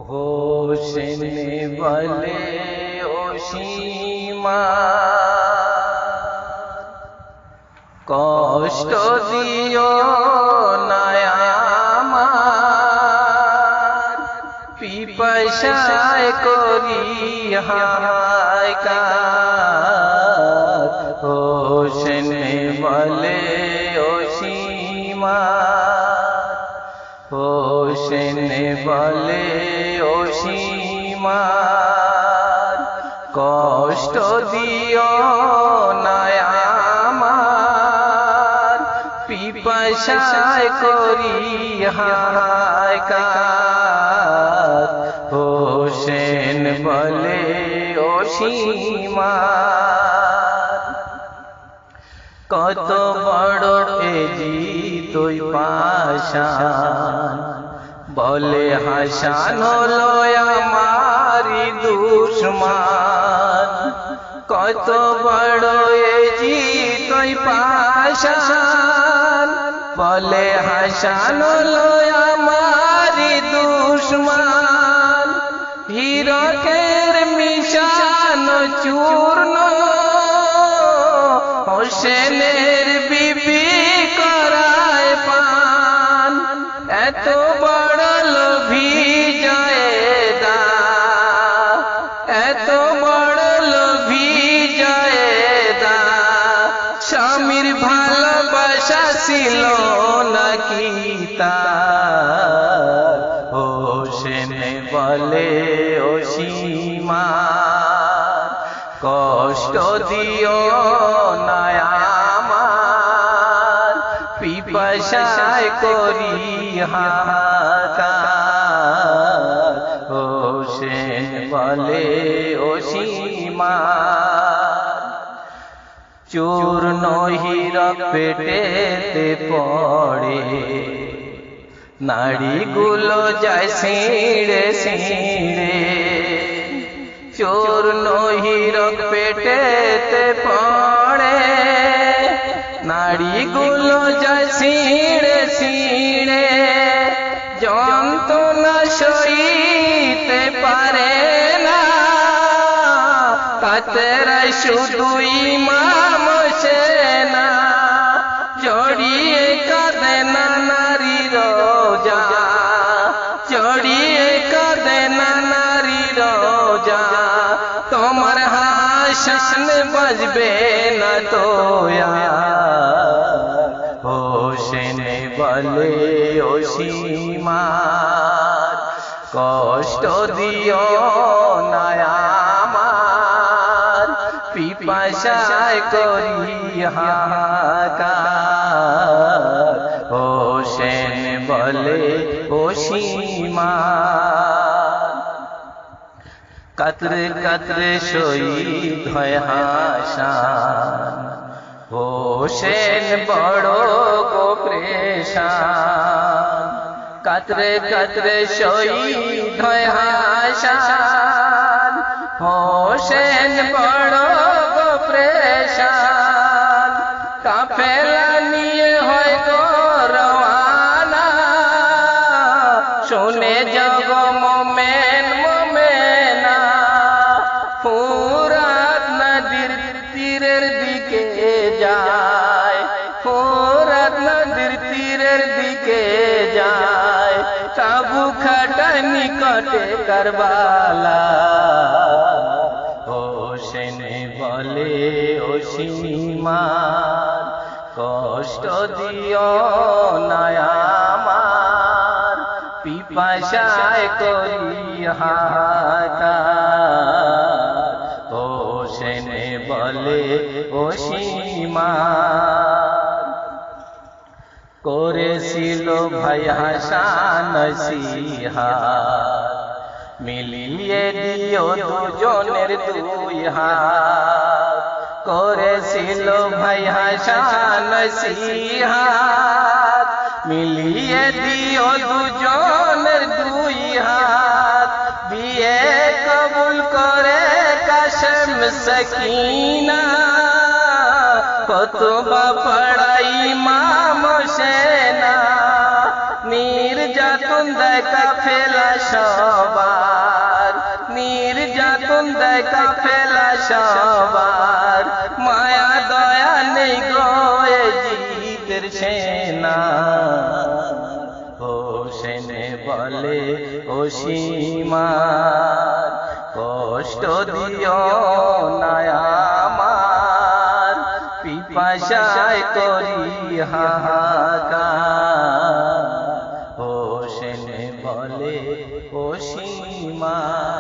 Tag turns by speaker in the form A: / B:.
A: হোসেন বলে ও সীমা কষ্ট দিও না আমার পিপাসায় করি হাহাকার হোসেন বলে ও সীমা হোসেন বলে ও সীমা কষ্ট দিও না আমার পিপাসায় করি হাহাকার হোসেন বলে ও সীমা কত বড় এজি তুই পাশান বলে হাসান হলো আমারি দুশমন কত বড় এজি তুই পাশান বলে হাসান হলো আমারি দুশমন হীরকের মিশান চূর্ণ হোসেনের বিবি করায় পান এত বড় লোভী জয়েদা এত বড় লোভী জয়েদা স্বামীর ভালোবাসা ছিল নাকি তার হোসেন বলে ও সীমা কষ্ট দিও না আমার পিপাসায় করি হাহাকার হোসেন বলে ও সীমা চূর্ণ হীরক পেটেতে পড়ে নাড়িগুলো যায় ছিঁড়ে ছিঁড়ে চূর্ণ হীরক পেটেতে পড়ে নাড়িগুলো যায় ছিঁড়ে ছিঁড়ে যন্ত্রণা সইতে পারে না কাতরায় শুধু ইমাম সেনা জড়িয়ে কাঁদে না নারী রোজা জড়িয়ে কাঁদে না নারী রোজা তোমার হাসান বাজবে না তো হোসেন বলে ও সীমা কষ্ট দিও না আমার পিপাসায় করি হাহাকার হোসেন বলে ও সীমা কাতরে কাতরে শহীদ হয় হাসান হোসেন বড় গো প্রেশান কাতরে কাতরে শহীদ হয় হাসান হোসেন বড় গো প্রেশান কাফেলা নিয়ে হয় গো রওয়ানা শুনে জগ মোমেন মোমেনা ফুরাত নদীর তীরের দিকে যায় ফুরাত নদীর তীরের দিকে যায় তাবু খাটা নিকটে কারবালা হোসেন বলে ও সীমা কষ্ট দিও না আমার পিপাসায় করি হাহাকার হোসেন বলে ও সীমা করেছিল ভাই হাসান নসিহাত মিলিয়ে দিও দুজনের দুই হাত করেছিল ভাই হাসান নসিহাত মিলিয়ে দিও দুজনের দুই হাত বিয়ে কবুল করে কাশেম সকিনা কতবা পড়াই ইমাম সেনা নির্যাতন দেয় কাফেলা সবার, নির্যাতন দেয় কাফেলা সবার, মায়া দয়া নেই গো জিদের সেনা। হোসেনে বলে ও সীমার, কষ্ট দিও না আমার, পিপাসায় করি হাহাকার। হোসেনে বলে ও সীমার।